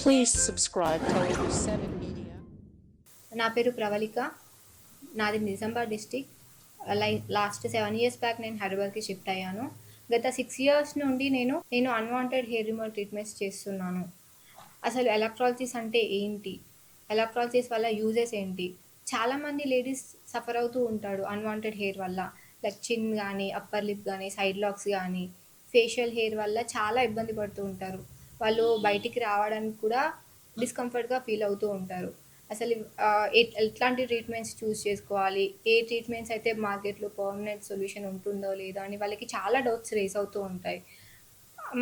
Please subscribe to Over 7 Media. నా పేరు ప్రవళిక. నాది Nizamabad district. Last 7 years back నేను హైదరాబాద్కి షిఫ్ట్ అయ్యాను. గత 6 years నుండి నేను అన్వాంటెడ్ హెయిర్ రిమూవల్ ట్రీట్మెంట్స్ చేస్తున్నాను. అసలు ఎలక్ట్రాలజిస్ అంటే ఏంటి, ఎలక్ట్రాలజిస్ వల్ల యూజెస్ ఏంటి? చాలామంది లేడీస్ సఫర్ అవుతూ ఉంటాడు అన్వాంటెడ్ హెయిర్ వల్ల. లైక్ చిన్ కానీ, అప్పర్ లిప్ కానీ, సైడ్ లాక్స్ కానీ, ఫేషియల్ హెయిర్ వల్ల చాలా ఇబ్బంది పడుతూ ఉంటారు. వాళ్ళు బయటికి రావడానికి కూడా డిస్కంఫర్ట్గా ఫీల్ అవుతూ ఉంటారు. అసలు ఎట్లాంటి ట్రీట్మెంట్స్ చూస్ చేసుకోవాలి, ఏ ట్రీట్మెంట్స్ అయితే మార్కెట్లో పర్మనెంట్ సొల్యూషన్ ఉంటుందో లేదో అని వాళ్ళకి చాలా డౌట్స్ రేస్ అవుతూ ఉంటాయి.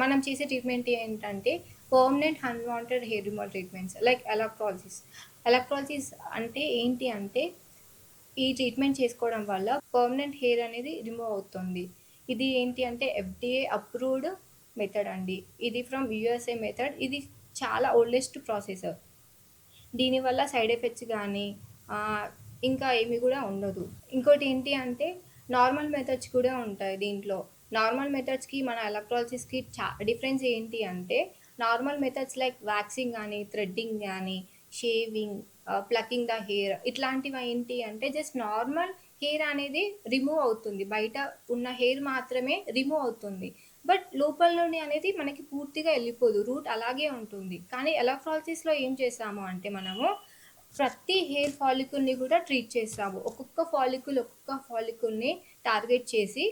మనం చేసే ట్రీట్మెంట్ ఏంటంటే permanent unwanted hair removal treatments like electrolysis. Electrolysis అంటే ఏంటి అంటే, ఈ ట్రీట్మెంట్ చేసుకోవడం వల్ల పర్మనెంట్ హెయిర్ అనేది రిమూవ్ అవుతుంది. ఇది ఏంటి అంటే FDA అప్రూవ్డ్ మెథడ్ అండి. ఇది ఫ్రమ్ USA మెథడ్. ఇది చాలా ఓల్డెస్ట్ ప్రాసెస్. దీనివల్ల సైడ్ ఎఫెక్ట్స్ కానీ ఇంకా ఏమి కూడా ఉండదు. ఇంకోటి ఏంటి అంటే నార్మల్ మెథడ్స్ కూడా ఉంటాయి దీంట్లో. నార్మల్ మెథడ్స్కి మన ఎలక్ట్రాలజిస్కి డిఫరెన్స్ ఏంటి అంటే, నార్మల్ మెథడ్స్ లైక్ వ్యాక్సింగ్ కానీ, థ్రెడ్డింగ్ కానీ, షేవింగ్, ప్లకింగ్ ద హెయిర్, ఇట్లాంటివి ఏంటి అంటే జస్ట్ నార్మల్ హెయిర్ అనేది రిమూవ్ అవుతుంది, బయట ఉన్న హెయిర్ మాత్రమే రిమూవ్ అవుతుంది. బట్ లోపల నుండి అనేది మనకి పూర్తిగా వెళ్ళిపోదు, రూట్ అలాగే ఉంటుంది. కానీ ఎలక్ట్రాలజిస్లో ఏం చేస్తాము అంటే మనము ప్రతి హెయిర్ ఫాలికల్ని కూడా ట్రీట్ చేస్తాము. ఒక్కొక్క ఫాలికల్ని టార్గెట్ చేసి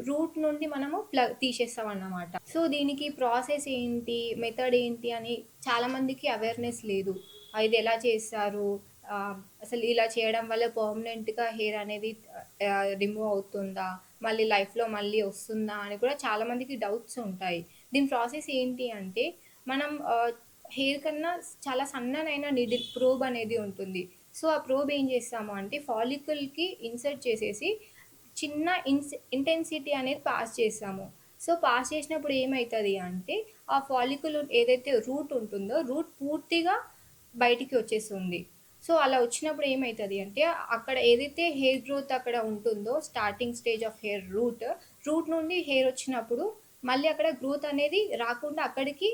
రూట్ నుండి మనము తీసేస్తాం అన్నమాట. సో దీనికి ప్రాసెస్ ఏంటి, మెథడ్ ఏంటి అని చాలామందికి అవేర్నెస్ లేదు. ఇది ఎలా చేస్తారు, అసలు ఇలా చేయడం వల్ల పర్మనెంట్గా హెయిర్ అనేది రిమూవ్ అవుతుందా, మళ్ళీ లైఫ్లో మళ్ళీ వస్తుందా అని కూడా చాలామందికి డౌట్స్ ఉంటాయి. దీని ప్రాసెస్ ఏంటి అంటే, మనం హెయిర్ కన్నా చాలా సన్ననైన నీడిల్ ప్రోబ్ అనేది ఉంటుంది. సో ఆ ప్రోబ్ ఏం చేస్తాము అంటే ఫాలికల్కి ఇన్సర్ట్ చేసేసి చిన్న ఇంటెన్సిటీ అనేది పాస్ చేస్తాము. సో పాస్ చేసినప్పుడు ఏమవుతుంది అంటే, ఆ ఫాలికల్ ఏదైతే రూట్ ఉంటుందో రూట్ పూర్తిగా బయటికి వచ్చేస్తుంది. సో అలా వచ్చినప్పుడు ఏమవుతుంది అంటే, అక్కడ ఏదైతే హెయిర్ గ్రోత్ అక్కడ ఉంటుందో starting stage of hair route నుండి హెయిర్ వచ్చినప్పుడు మళ్ళీ అక్కడ గ్రోత్ అనేది రాకుండా అక్కడికి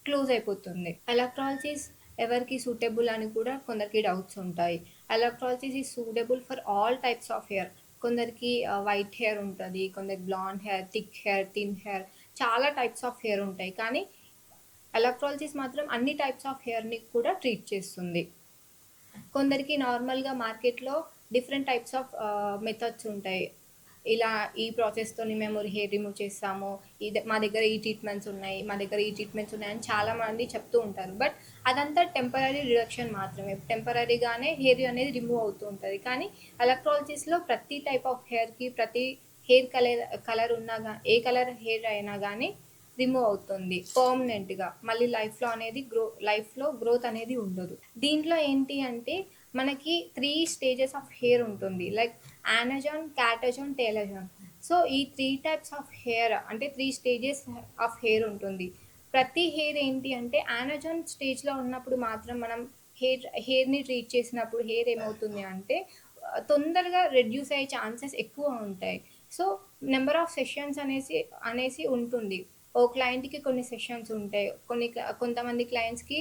క్లోజ్ అయిపోతుంది. ఎలక్ట్రాలజిస్ ఎవరికి సూటబుల్ అని కూడా కొందరికి డౌట్స్ ఉంటాయి. Electrolysis is suitable for all types of hair. కొందరికి వైట్ హెయిర్ ఉంటుంది, కొందరికి blonde hair, thick hair, thin hair, చాలా టైప్స్ ఆఫ్ హెయిర్ ఉంటాయి. కానీ ఎలక్ట్రాలజిస్ మాత్రం అన్ని టైప్స్ ఆఫ్ హెయిర్ని కూడా ట్రీట్ చేస్తుంది. కొందరికి నార్మల్గా మార్కెట్లో డిఫరెంట్ టైప్స్ ఆఫ్ మెథడ్స్ ఉంటాయి. ఇలా ఈ ప్రాసెస్తోని మేము హెయిర్ రిమూవ్ చేస్తాము, మా దగ్గర ఈ ట్రీట్మెంట్స్ ఉన్నాయి అని చాలామంది చెప్తూ ఉంటారు. బట్ అదంతా టెంపరీ రిడక్షన్ మాత్రమే, టెంపరీగానే హెయిర్ అనేది రిమూవ్ అవుతూ ఉంటుంది. కానీ ఎలక్ట్రాలజిస్లో ప్రతి టైప్ ఆఫ్ హెయిర్కి, ప్రతి హెయిర్ కలర్ ఉన్నా ఏ కలర్ హెయిర్ అయినా కానీ రిమూవ్ అవుతుంది పర్మనెంట్గా. మళ్ళీ లైఫ్లో గ్రోత్ అనేది ఉండదు. దీంట్లో ఏంటి అంటే మనకి 3 stages ఆఫ్ హెయిర్ ఉంటుంది, లైక్ యానజాన్, క్యాటజాన్, టేలజాన్. సో ఈ 3 types ఆఫ్ హెయిర్ అంటే 3 stages ఆఫ్ హెయిర్ ఉంటుంది. ప్రతి హెయిర్ ఏంటి అంటే యానజాన్ స్టేజ్లో ఉన్నప్పుడు మాత్రం మనం హెయిర్ని ట్రీట్ చేసినప్పుడు హెయిర్ ఏమవుతుంది అంటే తొందరగా రెడ్యూస్ అయ్యే ఛాన్సెస్ ఎక్కువ ఉంటాయి. సో నెంబర్ ఆఫ్ సెషన్స్ అనేసి ఉంటుంది. ఓ క్లయింట్కి కొన్ని సెషన్స్ ఉంటాయి, కొంతమంది క్లయింట్స్కి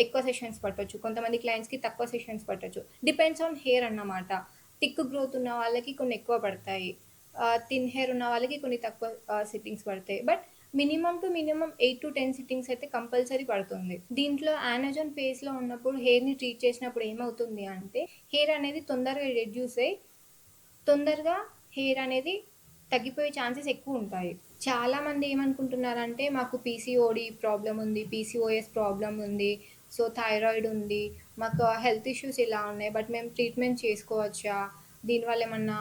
ఎక్కువ సెషన్స్ పట్టొచ్చు, కొంతమంది క్లయింట్స్కి తక్కువ సెషన్స్ పట్టొచ్చు. డిపెండ్స్ ఆన్ హెయిర్ అన్నమాట. థిక్ గ్రోత్ ఉన్న వాళ్ళకి కొన్ని ఎక్కువ పడతాయి, థిన్ హెయిర్ ఉన్న వాళ్ళకి కొన్ని తక్కువ సిట్టింగ్స్ పడతాయి. బట్ మినిమం 8 to 10 సిట్టింగ్స్ అయితే కంపల్సరీ పడుతుంది. దీంట్లో యానజాన్ ఫేస్లో ఉన్నప్పుడు హెయిర్ని ట్రీట్ చేసినప్పుడు ఏమవుతుంది అంటే హెయిర్ అనేది తొందరగా రెడ్యూస్ అయ్యి తొందరగా హెయిర్ అనేది తగ్గిపోయే ఛాన్సెస్ ఎక్కువ ఉంటాయి. చాలామంది ఏమనుకుంటున్నారంటే మాకు PCOD ప్రాబ్లం ఉంది, PCOS ప్రాబ్లం ఉంది, సో థైరాయిడ్ ఉంది, మాకు హెల్త్ ఇష్యూస్ ఇలా ఉన్నాయి, బట్ మేము ట్రీట్మెంట్ చేసుకోవచ్చా, దీనివల్ల ఏమన్నా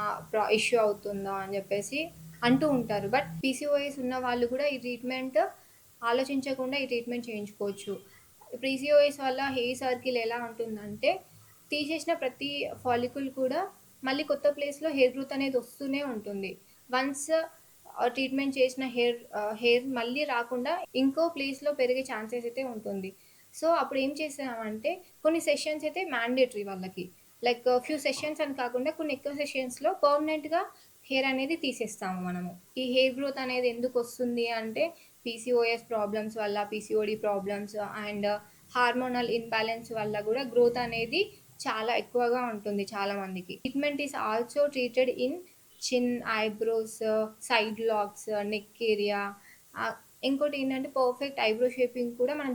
ఇష్యూ అవుతుందా అని చెప్పేసి అంటూ ఉంటారు. బట్ PCOS ఉన్న వాళ్ళు కూడా ఈ ట్రీట్మెంట్ ఆలోచించకుండా ఈ ట్రీట్మెంట్ చేయించుకోవచ్చు. PCOS వల్ల హెయిర్ సర్కిల్ ఎలా ఉంటుందంటే తీసేసిన ప్రతి ఫాలికల్ కూడా మళ్ళీ కొత్త ప్లేస్లో హెయిర్ గ్రోత్ అనేది వస్తూనే ఉంటుంది. వన్స్ ట్రీట్మెంట్ చేసిన హెయిర్ మళ్ళీ రాకుండా ఇంకో ప్లేస్లో పెరిగే ఛాన్సెస్ అయితే ఉంటుంది. సో అప్పుడు ఏం చేసామంటే కొన్ని సెషన్స్ అయితే మ్యాండేటరీ వాళ్ళకి, లైక్ ఫ్యూ సెషన్స్ అని కాకుండా కొన్ని ఎక్కువ సెషన్స్లో పర్మనెంట్గా హెయిర్ అనేది తీసేస్తాము మనము. ఈ హెయిర్ గ్రోత్ అనేది ఎందుకు వస్తుంది అంటే PCOS ప్రాబ్లమ్స్ వల్ల, PCOD problems and hormonal imbalance వల్ల కూడా గ్రోత్ అనేది చాలా ఎక్కువగా ఉంటుంది చాలా మందికి. Treatment is also treated in chin, eyebrows, side locks, neck area. ఇంకోటి ఏంటంటే పర్ఫెక్ట్ ఐబ్రో షేపింగ్ కూడా మనం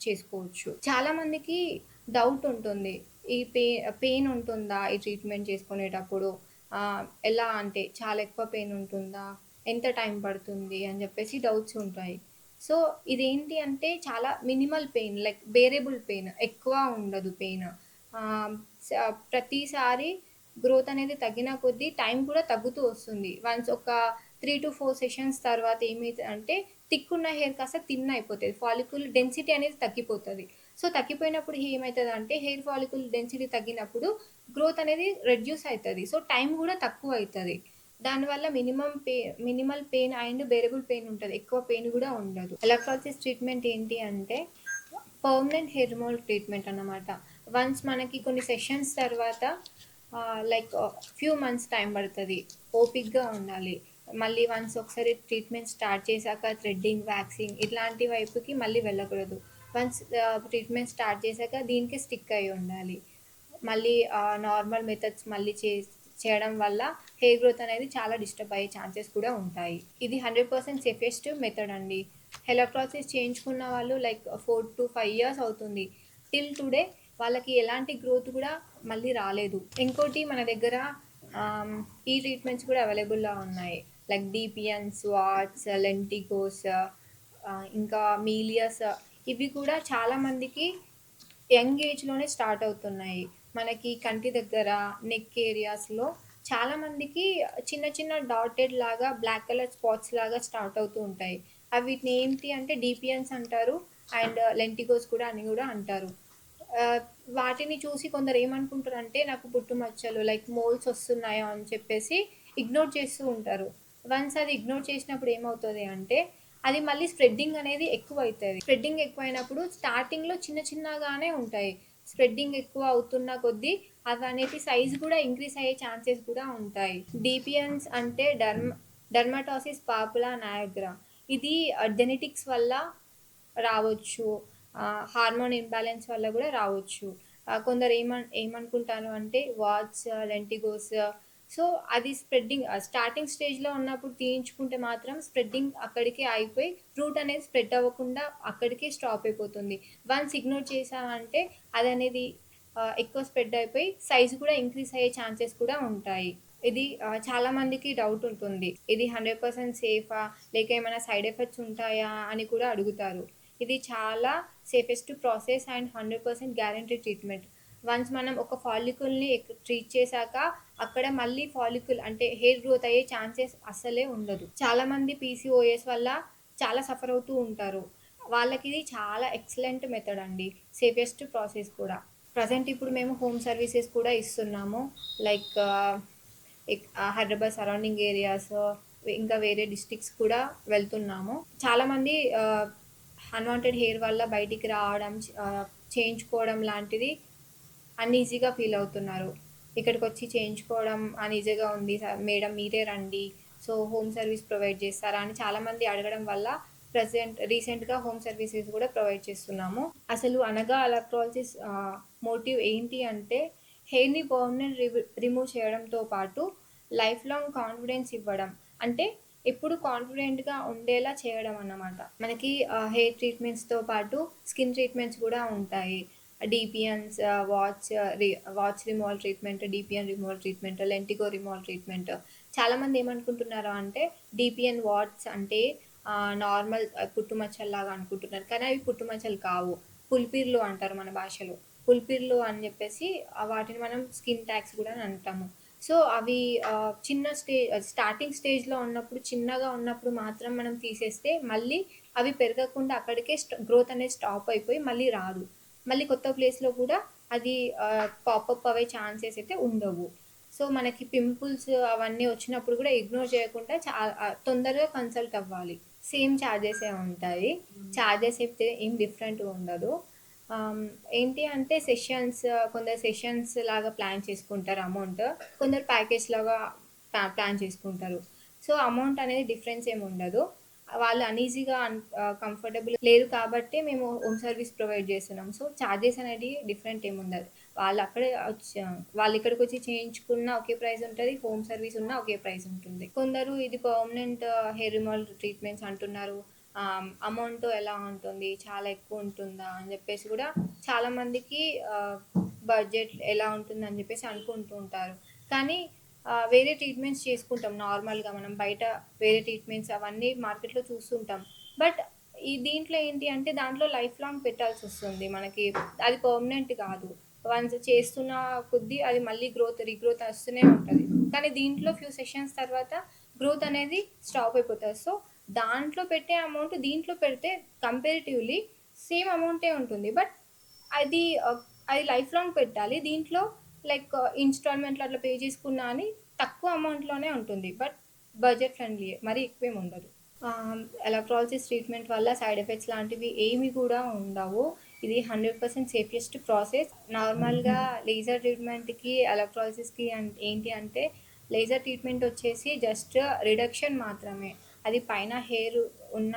చేసుకోవచ్చు. చాలా మందికి డౌట్ ఉంటుంది. ఈ పెయిన్ ఉంటుందా ఈ ట్రీట్మెంట్ చేసుకునేటప్పుడు? ఎలా అంటే చాలా ఎక్కువ పెయిన్ ఉంటుందా? ఎంత టైం పడుతుంది? అని చెప్పేసి డౌట్స్ ఉంటాయి. సో ఇదేంటి అంటే చాలా minimal pain, like bearable pain, ఎక్కువ ఉండదు పెయిన్. ప్రతిసారి గ్రోత్ అనేది తగ్గిన కొద్దీ టైం కూడా తగ్గుతూ వస్తుంది. వన్స్ ఒక 3-4 సెషన్స్ తర్వాత ఏమైతదంటే థిక్ ఉన్న హెయిర్ కాస్త థిన్ అయిపోతది. ఫాలిక్యుల్ డెన్సిటీ అనేది తగ్గిపోతది. సో తగ్గిపోయినప్పుడు ఏమైతదంటే హెయిర్ ఫాలిక్యుల్ డెన్సిటీ తగ్గినప్పుడు గ్రోత్ అనేది రెడ్యూస్ అయితది. సో టైం కూడా తక్కువ అయితది. దానివల్ల minimal pain and bearable pain ఉంటది. ఎక్కువ పెయిన్ కూడా ఉండదు. ఎలక్ట్రాలసిస్ ట్రీట్మెంట్ ఏంటి అంటే పర్మనెంట్ హెయిర్ రిమూవల్ ట్రీట్మెంట్ అన్నమాట. వన్స్ మనకి కొన్ని సెషన్స్ తర్వాత లైక్ ఫ్యూ మంత్స్ టైం పడుతుంది. ఓపిక్గా ఉండాలి. మళ్ళీ వన్స్ ఒకసారి ట్రీట్మెంట్ స్టార్ట్ చేశాక థ్రెడ్డింగ్, వ్యాక్సింగ్ ఇట్లాంటి వైపుకి మళ్ళీ వెళ్ళకూడదు. వన్స్ ట్రీట్మెంట్ స్టార్ట్ చేశాక దీనికి స్టిక్ అయి ఉండాలి. మళ్ళీ నార్మల్ మెథడ్స్ మళ్ళీ చేయడం వల్ల హెయిర్ గ్రోత్ అనేది చాలా డిస్టర్బ్ అయ్యే ఛాన్సెస్ కూడా ఉంటాయి. ఇది 100% సేఫెస్ట్ మెథడ్ అండి. ఎలక్ట్రాలసిస్ చేయించుకున్న వాళ్ళు లైక్ 4 to 5 years అవుతుంది. టిల్ టుడే వాళ్ళకి ఎలాంటి గ్రోత్ కూడా మళ్ళీ రాలేదు. ఇంకోటి మన దగ్గర ఈ ట్రీట్మెంట్స్ కూడా అవైలబుల్గా ఉన్నాయి. లైక్ డిపిఎన్స్, వాట్స్, లెంటిగోస్, ఇంకా మీలియస్. ఇవి కూడా చాలామందికి యంగ్ ఏజ్లోనే స్టార్ట్ అవుతున్నాయి. మనకి కంటి దగ్గర, నెక్ ఏరియాస్లో చాలామందికి చిన్న చిన్న డాటెడ్ లాగా బ్లాక్ కలర్ స్పాట్స్ లాగా స్టార్ట్ అవుతూ ఉంటాయి. వీటిని ఏంటి అంటే డిపిఎన్స్ అంటారు అండ్ లెంటిగోస్ కూడా అని కూడా అంటారు. వాటిని చూసి కొందరు ఏమనుకుంటారు అంటే నాకు పుట్టుమచ్చలు లైక్ మోల్స్ వస్తున్నాయో అని చెప్పేసి ఇగ్నోర్ చేస్తూ ఉంటారు. వన్స్ అది ఇగ్నోర్ చేసినప్పుడు ఏమవుతుంది అంటే అది మళ్ళీ స్ప్రెడ్డింగ్ అనేది ఎక్కువ అవుతుంది. స్ప్రెడ్డింగ్ ఎక్కువైనప్పుడు స్టార్టింగ్లో చిన్న చిన్నగానే ఉంటాయి. స్ప్రెడ్డింగ్ ఎక్కువ అవుతున్న కొద్దీ అవి అనేది సైజ్ కూడా ఇంక్రీజ్ అయ్యే ఛాన్సెస్ కూడా ఉంటాయి. డిపిఎన్స్ అంటే డర్మటాసిస్ పాపులా నయాగ్రా. ఇది జెనెటిక్స్ వల్ల రావచ్చు, హార్మోన్ ఇంబ్యాలెన్స్ వల్ల కూడా రావచ్చు. కొందరు ఏమనుకుంటారు అంటే వాట్స్, లెంటిగోస్. సో అది స్ప్రెడ్డింగ్ స్టార్టింగ్ స్టేజ్లో ఉన్నప్పుడు తీయించుకుంటే మాత్రం స్ప్రెడ్డింగ్ అక్కడికే అయిపోయి రూట్ అనేది స్ప్రెడ్ అవ్వకుండా అక్కడికే స్టాప్ అయిపోతుంది. వన్స్ ఇగ్నోర్ చేసామంటే అది అనేది ఎక్కువ స్ప్రెడ్ అయిపోయి సైజు కూడా ఇంక్రీజ్ అయ్యే ఛాన్సెస్ కూడా ఉంటాయి. ఇది చాలామందికి డౌట్ ఉంటుంది. ఇది 100% సేఫా, లేక ఏమైనా సైడ్ ఎఫెక్ట్స్ ఉంటాయా అని కూడా అడుగుతారు. ఇది చాలా safest process and 100% guarantee treatment. Once మనం ఒక ఫాలికల్ని ట్రీట్ చేశాక అక్కడ మళ్ళీ ఫాలికల్ అంటే హెయిర్ గ్రోత్ అయ్యే ఛాన్సెస్ అస్సలే ఉండదు. చాలామంది పీసీఓఎస్ వల్ల చాలా సఫర్ అవుతూ ఉంటారు. వాళ్ళకి ఇది చాలా ఎక్సలెంట్ మెథడ్ అండి, సేఫెస్ట్ ప్రాసెస్ కూడా. ప్రజెంట్ ఇప్పుడు మేము హోమ్ సర్వీసెస్ కూడా ఇస్తున్నాము. లైక్ హైదరాబాద్ సరౌండింగ్ ఏరియాస్, ఇంకా వేరే డిస్ట్రిక్ట్స్ కూడా వెళ్తున్నాము. చాలామంది అన్వాంటెడ్ హెయిర్ వల్ల బయటికి రావడం, చేయించుకోవడం లాంటిది అన్ఈజీగా ఫీల్ అవుతున్నారు. ఇక్కడికి వచ్చి చేయించుకోవడం అన్ఈజీగా ఉంది మేడం, మీరే రండి, సో హోమ్ సర్వీస్ ప్రొవైడ్ చేస్తారా అని చాలామంది అడగడం వల్ల రీసెంట్గా హోమ్ సర్వీసెస్ కూడా ప్రొవైడ్ చేస్తున్నాము. అసలు అనగా ఎలక్ట్రాలసిస్ మోటివ్ ఏంటి అంటే హెయిర్ని పర్మనెంట్ రిమూవ్ చేయడంతో పాటు లైఫ్ లాంగ్ కాన్ఫిడెన్స్ ఇవ్వడం, అంటే ఎప్పుడు కాన్ఫిడెంట్గా ఉండేలా చేయడం అన్నమాట. మనకి హెయిర్ ట్రీట్మెంట్స్తో పాటు స్కిన్ ట్రీట్మెంట్స్ కూడా ఉంటాయి. డిపిఎన్స్, వాచ్ removal treatment, DPN removal treatment, lentigo removal treatment. చాలామంది ఏమనుకుంటున్నారు అంటే డిపిఎన్ వాట్స్ అంటే నార్మల్ పుట్టుమచ్చల్లాగా అనుకుంటున్నారు, కానీ అవి పుట్టుమచ్చలు కావు, పుల్పిర్లు అంటారు మన భాషలో. పుల్పిర్లు అని చెప్పేసి వాటిని మనం స్కిన్ ట్యాగ్స్ కూడా అంటాము. సో అవి చిన్న స్టార్టింగ్ స్టేజ్లో ఉన్నప్పుడు, చిన్నగా ఉన్నప్పుడు మాత్రం మనం తీసేస్తే మళ్ళీ అవి పెరగకుండా అక్కడికే గ్రోత్ అనేది స్టాప్ అయిపోయి మళ్ళీ రాదు. మళ్ళీ కొత్త ప్లేస్లో కూడా అది పాపప్ అయ్యే ఛాన్సెస్ అయితే ఉండవు. సో మనకి పింపుల్స్ అవన్నీ వచ్చినప్పుడు కూడా ఇగ్నోర్ చేయకుండా తొందరగా కన్సల్ట్ అవ్వాలి. సేమ్ ఛార్జెసే ఉంటాయి. ఛార్జెస్ అయితే ఏం డిఫరెంట్ ఉండదు. ఏంటి అంటే సెషన్స్, కొందరు సెషన్స్ లాగా ప్లాన్ చేసుకుంటారు అమౌంట్, కొందరు ప్యాకేజ్ లాగా ప్లాన్ చేసుకుంటారు. సో అమౌంట్ అనేది డిఫరెన్స్ ఏమి ఉండదు. వాళ్ళు అనీజీగా కంఫర్టబుల్ లేరు కాబట్టి మేము హోమ్ సర్వీస్ ప్రొవైడ్ చేస్తున్నాం. సో, చార్జెస్ అనేది డిఫరెంట్ ఏముండదు. వాళ్ళక్కడే వాళ్ళిక్కడికొచ్చి చేయించుకున్న ఒకే ప్రైస్ ఉంటది. హోమ్ సర్వీస్ ఉన్నా ఒకే ప్రైస్ ఉంటుంది. కొందరు ఇది పర్మనెంట్ హెయిర్ రిమూవల్ ట్రీట్మెంట్స్ అంటున్నారు. అమౌంట్ ఎలా ఉంటుంది? చాలా ఎక్కువ ఉంటుందా? అని చెప్పేసి కూడా చాలామందికి బడ్జెట్ ఎలా ఉంటుందని చెప్పేసి అనుకుంటూ ఉంటారు. కానీ వేరే ట్రీట్మెంట్స్ చేసుకుంటాం నార్మల్‌గా మనం బయట వేరే ట్రీట్మెంట్స్ అవన్నీ మార్కెట్‌లో చూస్తుంటాం. బట్ దీంట్లో ఏంటి అంటే దాంట్లో లైఫ్ లాంగ్ పెట్టాల్సొస్తుంది మనకి. అది పర్మనెంట్ కాదు. వన్స్ చేస్తున్న కొద్దీ అది మళ్ళీ రీగ్రోత్ వస్తూనే ఉంటది. కానీ దీంట్లో ఫ్యూ సెషన్స్ తర్వాత గ్రోత్ అనేది స్టాప్ అయిపోతది. సో, దాంట్లో పెట్టే అమౌంట్ దీంట్లో పెడితే కంపారిటివ్‌లీ సేమ్ అమౌంటే ఉంటుంది. బట్ అది అది లైఫ్ లాంగ్ పెట్టాలి. దీంట్లో లైక్ ఇన్‌స్టాల్‌మెంట్‌లో అట్లా పే చేసుకున్నా అని తక్కువ అమౌంట్‌లోనే ఉంటుంది. బట్ బడ్జెట్ ఫ్రెండ్లీయే. మరీ ఎక్కువేమి ఉండదు. ఎలక్ట్రాలసిస్ ట్రీట్మెంట్ వల్ల సైడ్ ఎఫెక్ట్స్ లాంటివి ఏమి కూడా ఉండవు. ఇది 100% సేఫెస్ట్ ప్రాసెస్. నార్మల్‌గా లేజర్ ట్రీట్మెంట్‌కి, ఎలక్ట్రాలసిస్‌కి ఏంటి అంటే లేజర్ ట్రీట్మెంట్ వచ్చేసి జస్ట్ రిడక్షన్ మాత్రమే. అది పైన ఉన్న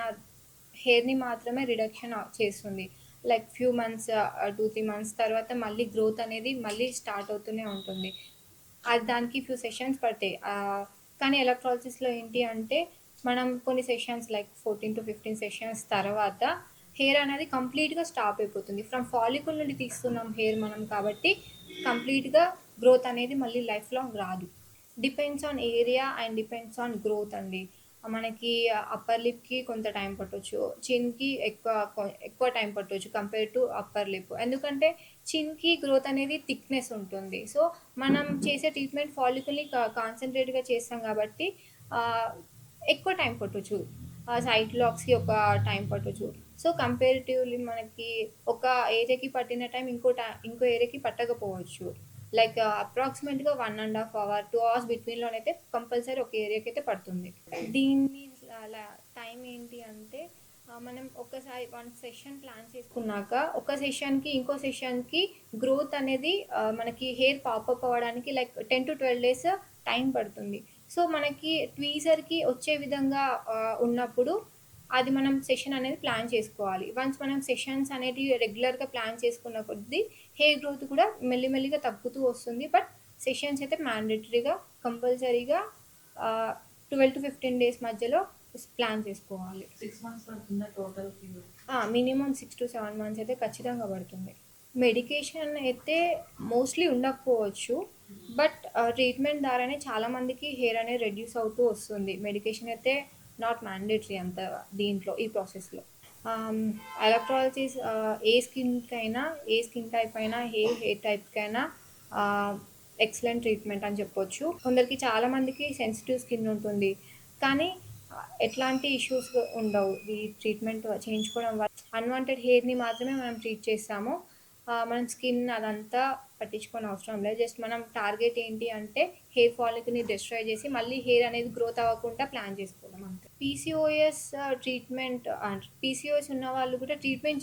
హెయిర్‌ని మాత్రమే రిడక్షన్ చేస్తుంది. లైక్ ఫ్యూ మంత్స్ 2-3 మంత్స్ తర్వాత మళ్ళీ గ్రోత్ అనేది మళ్ళీ స్టార్ట్ అవుతూనే ఉంటుంది. అది దానికి ఫ్యూ సెషన్స్ పడతాయి. కానీ ఎలక్ట్రాలసిస్‌లో ఏంటి అంటే మనం కొన్ని సెషన్స్ లైక్ 14-15 సెషన్స్ తర్వాత హెయిర్ అనేది కంప్లీట్‌గా స్టాప్ అయిపోతుంది. ఫ్రమ్ ఫాలికల్ నుండి తీస్తున్నాం హెయిర్ మనం కాబట్టి కంప్లీట్‌గా గ్రోత్ అనేది మళ్ళీ లైఫ్ లాంగ్ రాదు. Depends on area and depends on growth అండి. మనకి అప్పర్ లిప్‌కి కొంత టైం పట్టొచ్చు. చిన్‌కి ఎక్కువ టైం పట్టొచ్చు కంపేర్ టు అప్పర్ లిప్. ఎందుకంటే చిన్‌కి గ్రోత్ అనేది థిక్‌నెస్ ఉంటుంది. సో, మనం చేసే ట్రీట్మెంట్ ఫాలికల్‌ని కాన్సంట్రేట్‌గా చేస్తాం కాబట్టి ఎక్కువ టైం పట్టొచ్చు. సైడ్ లాక్స్‌కి ఒక టైం పట్టొచ్చు. సో, కంపారిటివ్‌లీ మనకి ఒక ఏరియాకి పట్టిన టైం ఇంకో ఏరియాకి పట్టకపోవచ్చు. లైక్ అప్రాక్సిమేట్‌గా 1½ అవర్, 2 అవర్స్ బిట్వీన్‌లోనైతే కంపల్సరీ ఒక ఏరియాకైతే పడుతుంది. దీన్ని అలా టైం ఏంటి అంటే మనం ఒకసారి 1 సెషన్ ప్లాన్ చేసుకున్నాక ఒక సెషన్‌కి ఇంకో సెషన్‌కి గ్రోత్ అనేది మనకి హెయిర్ పాపప్ అవ్వడానికి లైక్ 10-12 డేస్ టైం పడుతుంది. సో, మనకి ట్వీజర్‌కి వచ్చే విధంగా ఉన్నప్పుడు అది మనం సెషన్ అనేది ప్లాన్ చేసుకోవాలి. వన్స్ మనం సెషన్స్ అనేటివి రెగ్యులర్‌గా ప్లాన్ చేసుకున్న కొద్దీ హెయిర్ గ్రోత్ కూడా మెల్లిమెల్లిగా తగ్గుతూ వస్తుంది. బట్ సెషన్స్ అయితే మ్యాండేటరీగా కంపల్సరీగా 12-15 డేస్ మధ్యలో ప్లాన్ చేసుకోవాలి. 6 మంత్స్ పడుతుందా టోటల్ ఫీవర్? మినిమమ్ 6-7 మంత్స్ అయితే ఖచ్చితంగా పడుతుంది. మెడికేషన్ అయితే మోస్ట్‌లీ ఉండకపోవచ్చు. బట్ ట్రీట్మెంట్ ద్వారానే చాలామందికి హెయిర్ అనేది రెడ్యూస్ అవుతూ వస్తుంది. మెడికేషన్ అయితే నాట్ మ్యాండేటరీ అంత దీంట్లో ఈ ప్రాసెస్‌లో. ఎలక్ట్రాలసిస్ ఏ స్కిన్‌కైనా, ఏ స్కిన్ టైప్ అయినా, హెయిర్ టైప్‌కైనా ఎక్సలెంట్ ట్రీట్మెంట్ అని చెప్పొచ్చు. కొందరికి చాలామందికి సెన్సిటివ్ స్కిన్ ఉంటుంది. కానీ ఎట్లాంటి ఇష్యూస్ ఉండవు. ఈ ట్రీట్మెంట్ చేయించుకోవడం వల్ల అన్‌వాంటెడ్ హెయిర్‌ని మాత్రమే మనం ట్రీట్ చేస్తాము. మనం స్కిన్ అదంతా పట్టించుకోనవసరం లేదు. జస్ట్ మనం టార్గెట్ ఏంటి అంటే హెయిర్ ఫాలికల్‌ని డిస్ట్రాయ్ చేసి మళ్ళీ హెయిర్ అనేది గ్రోత్ అవ్వకుండా ప్లాన్ చేసుకోవడం అంతే. పీసీఓఎస్ ట్రీట్మెంట్ పీసీఓఎస్ ఉన్న వాళ్ళు కూడా ట్రీట్మెంట్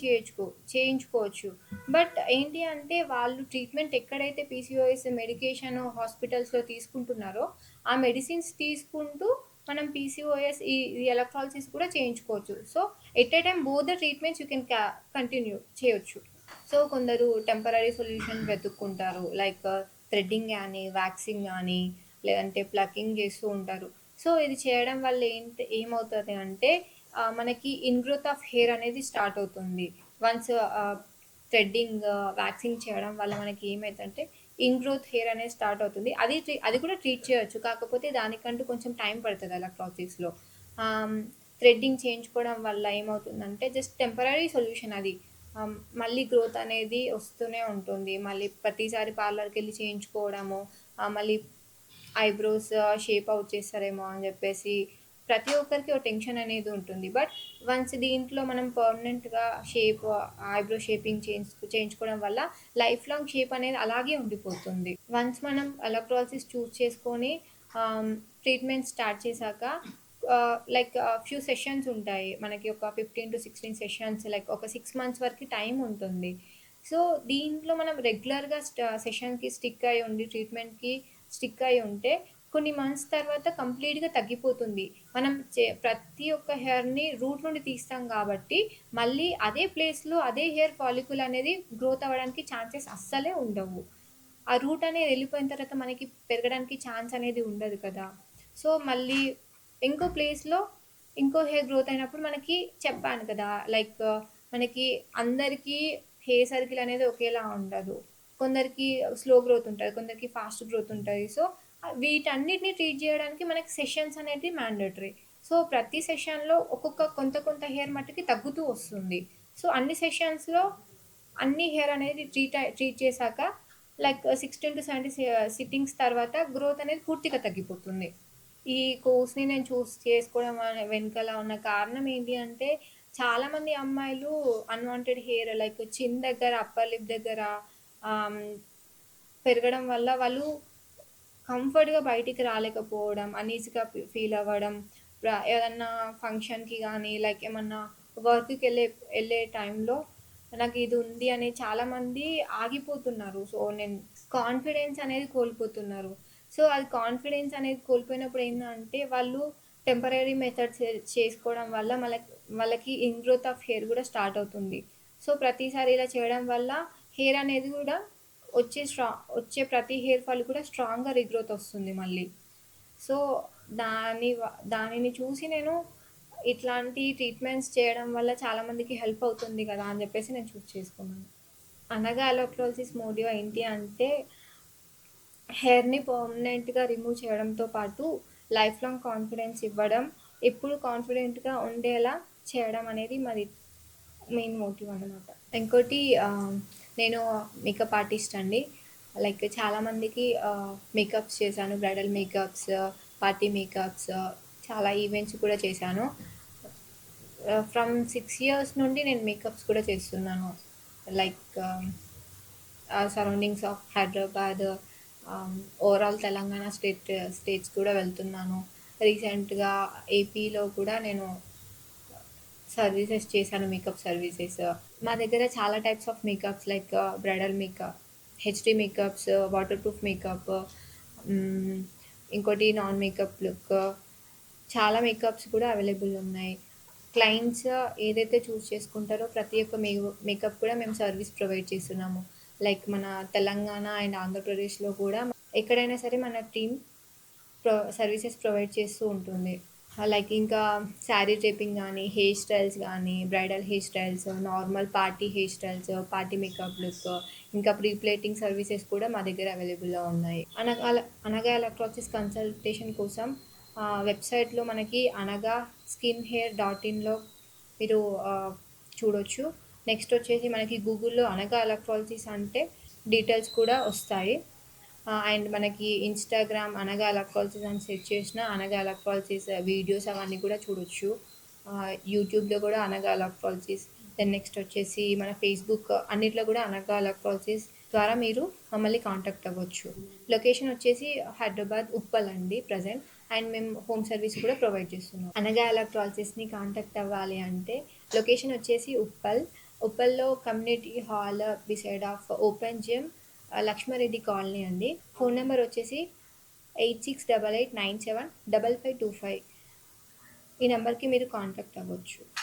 చేయించుకోవచ్చు. బట్ ఏంటి అంటే వాళ్ళు ట్రీట్మెంట్ ఎక్కడైతే పీసీఓఎస్ మెడికేషన్ హాస్పిటల్స్‌లో తీసుకుంటున్నారో ఆ మెడిసిన్స్ తీసుకుంటూ మనం పీసీఓఎస్ ఈ ఎలక్ట్రాలసిస్ కూడా చేయించుకోవచ్చు. So, at a time both the treatments you can continue చేయొచ్చు. సో, కొందరు టెంపరరీ సొల్యూషన్ వెతుక్కుంటారు. లైక్ థ్రెడ్డింగ్ గానీ, వ్యాక్సింగ్ గానీ, లేదంటే ప్లకింగ్ చేస్తూ ఉంటారు. సో, ఇది చేయడం వల్ల ఏమవుతది అంటే మనకి ఇన్‌గ్రోత్ ఆఫ్ హెయిర్ అనేది స్టార్ట్ అవుతుంది. వన్స్ థ్రెడ్డింగ్, వ్యాక్సింగ్ చేయడం వల్ల మనకి ఏమైద్దంటే ఇన్‌గ్రోత్ హెయిర్ అనేది స్టార్ట్ అవుతుంది. అది కూడా ట్రీట్ చేయొచ్చు. కాకపోతే దానికంటూ కొంచెం టైం పడతది ఎలక్ట్రాలసిస్‌లో. థ్రెడ్డింగ్ చేయించుకోవడం వల్ల ఏమవుతుందంటే జస్ట్ టెంపరరీ సొల్యూషన్ అది. మళ్ళీ గ్రోత్ అనేది వస్తూనే ఉంటుంది. మళ్ళీ ప్రతిసారి పార్లర్‌కెళ్ళి చేయించుకోవడము, మళ్ళీ ఐబ్రోస్ షేప్ అవుట్ చేస్తారేమో అని చెప్పేసి ప్రతి ఒక్కరికి ఒక టెన్షన్ అనేది ఉంటుంది. బట్ వన్స్ దీంట్లో మనం పర్మనెంట్‌గా ఐబ్రో షేపింగ్ చేయించుకోవడం వల్ల లైఫ్ లాంగ్ షేప్ అనేది అలాగే ఉండిపోతుంది. వన్స్ మనం ఎలక్ట్రాలసిస్ చూస్ చేసుకొని ట్రీట్మెంట్ స్టార్ట్ చేశాక లైక్ ఫ్యూ సెషన్స్ ఉంటాయి. మనకి ఒక 15-16 సెషన్స్ లైక్ ఒక 6 మంత్స్ వరకు టైం ఉంటుంది. సో, దీంట్లో మనం రెగ్యులర్‌గా సెషన్‌కి స్టిక్ అయ్యి ఉండి ట్రీట్మెంట్‌కి స్టిక్ అయ్యి ఉంటే కొన్ని మంత్స్ తర్వాత కంప్లీట్‌గా తగ్గిపోతుంది. మనం ప్రతి ఒక్క హెయిర్‌ని రూట్ నుండి తీస్తాం కాబట్టి, మళ్ళీ అదే ప్లేస్‌లో అదే హెయిర్ ఫాలికల్ అనేది గ్రోత్ అవ్వడానికి ఛాన్సెస్ అస్సలే ఉండవు. ఆ రూట్ అనేది ఎళ్ళిపోయిన తర్వాత మనకి పెరగడానికి ఛాన్స్ అనేది ఉండదు కదా! సో, మళ్ళీ ఇంకో ప్లేస్‌లో ఇంకో హెయిర్ గ్రోత్ అయినప్పుడు మనకి చెప్పాను కదా! లైక్ మనకి అందరికీ హెయిర్ సర్కిల్ అనేది ఒకేలా ఉండదు. కొందరికి స్లో గ్రోత్ ఉంటది. కొందరికి ఫాస్ట్ గ్రోత్ ఉంటది. సో, వీటన్నిటిని ట్రీట్ జేయడానికి మనకి సెషన్స్ అనేటివి మ్యాండేటరీ. సో, ప్రతి సెషన్‌లో ఒక్కొక్క కొంత కొంత హెయిర్ మట్టుకి తగ్గుతూ వస్తుంది. సో, అన్ని సెషన్స్‌లో అన్ని హెయిర్ అనేది ట్రీట్ చేశాక లైక్ 16-70 సిట్టింగ్స్ తర్వాత గ్రోత్ అనేది పూర్తిగా తగ్గిపోతుంది. ఈ కోర్స్‌ని నేను చేసుకోవడం వెనకాల ఉన్న కారణం ఏంటి అంటే, చాలామంది అమ్మాయిలు అన్‌వాంటెడ్ హెయిర్ లైక్ చిన్ దగ్గర, అప్పర్ లిప్ దగ్గర ఆహ్, పెరగడం వల్ల వాళ్ళు కంఫర్ట్‌గా బయటికి రాలేకపోవడం, అనీజీగా ఫీల్ అవ్వడం, ఏదన్నా ఫంక్షన్‌కి గానీ, లైక్ ఏమన్నా వర్క్‌కెళ్ళే టైంలో నాకిది ఉంది అని చాలామంది ఆగిపోతున్నారు. సో, నేను కాన్ఫిడెన్స్ అనేది కోల్పోతున్నారు. సో, అది కాన్ఫిడెన్స్ అనేది కోల్పోయినప్పుడు ఏందంటే, వాళ్ళు టెంపరరీ మెథడ్స్ చేసుకోవడం వల్ల వాళ్ళకి ఇన్‌గ్రోత్ ఆఫ్ హెయిర్ గూడా స్టార్ట్ అవుతుంది. సో, ప్రతిసారి ఇలా చేయడం వల్ల హెయిర్ అనేది గూడా వచ్చే ప్రతి హెయిర్ ఫాల్ కూడా స్ట్రాంగ్‌గా రీగ్రోత్ వస్తుంది మళ్ళీ. సో, దానిని చూసి నేను ఇట్లాంటి ట్రీట్మెంట్స్ చేయడం వల్ల చాలామందికి హెల్ప్ అవుతుంది కదా! అని జెప్పేసి నేను చేసుకున్నాను. అనగా అలోపెరోసిస్ మోడియో ఏంటి అంటే హెయిర్‌ని పర్మనెంట్‌గా రిమూవ్ చేయడంతో పాటు లైఫ్ లాంగ్ కాన్ఫిడెన్స్ ఇవ్వడం, ఎప్పుడు కాన్ఫిడెంట్‌గా ఉండేలా చేయడం అనేది మాది మెయిన్ మోటివ్ అన్నమాట. ఇంకోటి నేను మేకప్ ఆర్టిస్ట్ అండి. లైక్ చాలామందికి మేకప్స్ చేశాను. బ్రైడల్ మేకప్స్, పార్టీ మేకప్స్ చాలా ఈవెంట్స్ కూడా చేశాను. ఫ్రమ్ 6 ఇయర్స్ నుండి నేను మేకప్స్ కూడా చేస్తున్నాను. Like surroundings of Hyderabad, overall Telangana states కూడా వెళ్తున్నాను. రీసెంట్‌గా ఏపీలో కూడా నేను సర్వీసెస్ చేశాను, మేకప్ సర్వీసెస్. మా దగ్గర చాలా types of makeups like bridal makeup, HD makeups, water proof makeup, ఇంకోటి నాన్ మేకప్ లుక్, చాలా మేకప్స్ కూడా అవైలబుల్ ఉన్నాయి. క్లయింట్స్ ఏదైతే చేసుకుంటారో ప్రతి ఒక్క మేకప్ కూడా మేము సర్వీస్ ప్రొవైడ్ చేస్తున్నాము. లైక్ మన తెలంగాణ అండ్ ఆంధ్రప్రదేశ్‌లో కూడా ఎక్కడైనా సరే మన టీమ్ సర్వీసెస్ ప్రొవైడ్ చేస్తూ ఉంటుంది. లైక్ ఇంకా శారీ డ్రేపింగ్ గానీ, హెయిర్ స్టైల్స్ గానీ, bridal hair styles, normal party hair styles, party makeup look, ఇంకా ప్రీ ప్లేటింగ్ సర్వీసెస్ కూడా మా దగ్గర అవైలబుల్‌లో ఉన్నాయి. అనగా ఎలక్ట్రానిక్స్ కన్సల్టేషన్ కోసం వెబ్‌సైట్‌లో మనకి అనగా skinhair.inలో మీరు చూడొచ్చు. నెక్స్ట్ వచ్చేసి మనకి గూగుల్‌లో అనగా ఎలక్ట్రానిక్స్ అంటే డీటెయిల్స్ కూడా వస్తాయి. అండ్ మనకి ఇన్‌స్టాగ్రామ్ అనగా ఎలక్ట్రానిక్స్ అని సెర్చ్ చేసినా అనగా ఎలక్ట్రానిక్స్ వీడియోస్ అవన్నీ కూడా చూడొచ్చు. యూట్యూబ్‌లో కూడా అనగా ఎలక్ట్రానిక్స్, దెన్ నెక్స్ట్ వచ్చేసి మన ఫేస్‌బుక్ అన్నిట్లో కూడా అనగా ఎలక్ట్రానిక్స్ ద్వారా మీరు మమ్మల్ని కాంటాక్ట్ అవ్వచ్చు. లొకేషన్ వచ్చేసి హైదరాబాద్, ఉప్పల్ అండి ప్రెజెంట్. అండ్ మేము హోమ్ సర్వీస్ కూడా ప్రొవైడ్ చేస్తున్నాం. అనగా ఎలక్ట్రానిక్స్‌ని కాంటాక్ట్ అవ్వాలి అంటే లొకేషన్ వచ్చేసి ఉప్పల్లో community hall beside of open gym, Lakshmareddy colony అండి. ఫోన్ నెంబర్ వచ్చేసి 8688975525. ఈ నెంబర్‌కి మీరు కాంటాక్ట్ అవ్వచ్చు.